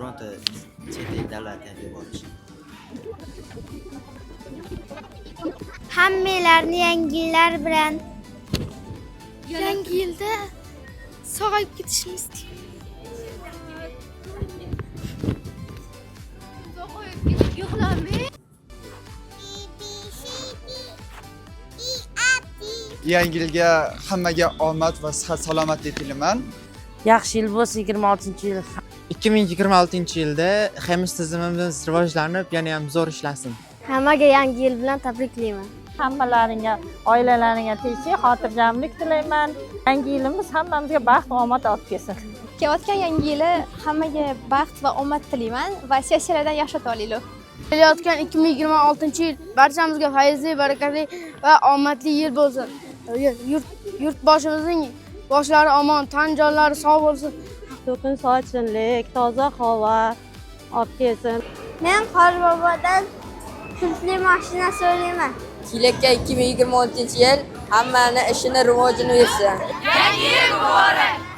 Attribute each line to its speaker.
Speaker 1: bironta chet el davlatga yuborish.
Speaker 2: Hammalarni yangi yillar bilan.
Speaker 3: Yangi yilda sog'ayib ketishimiz kerak.
Speaker 4: Yangi yilga hammaga omad va sihat salomatlik tilayman.
Speaker 5: Yaxshi yil bo'lsin 26-yil.
Speaker 6: 2026-yilda xamis tizimimiz rivojlanib, yana ham zo'r ishlasin.
Speaker 2: Hammaga yangi yil bilan tabriklayman.
Speaker 5: Hammalaringga, oilalaringga tinchlik, xotirjamlik tilayman. Yangi yilimiz hammamizga baxt va omad olib kelsin.
Speaker 3: Kelayotgan yangi yili hammaga baxt va omad tilayman va sessiyalardan yaxshi o'tib olinglar.
Speaker 7: Kelayotgan 2026-yil barchamizga fayzli, barakatli va omadli yil bo'lsin. Yurtboshimizning boshlari omon, tan jonlari sog' bo'lsin.
Speaker 5: To'kin sochinlik, toza havo olib kelsin.
Speaker 2: Men Qorbobodan kuchli mashina so'rayman.
Speaker 8: Kelajak 2026-yil hammani ishini rivojini bersin.
Speaker 9: Yangi yil muborak!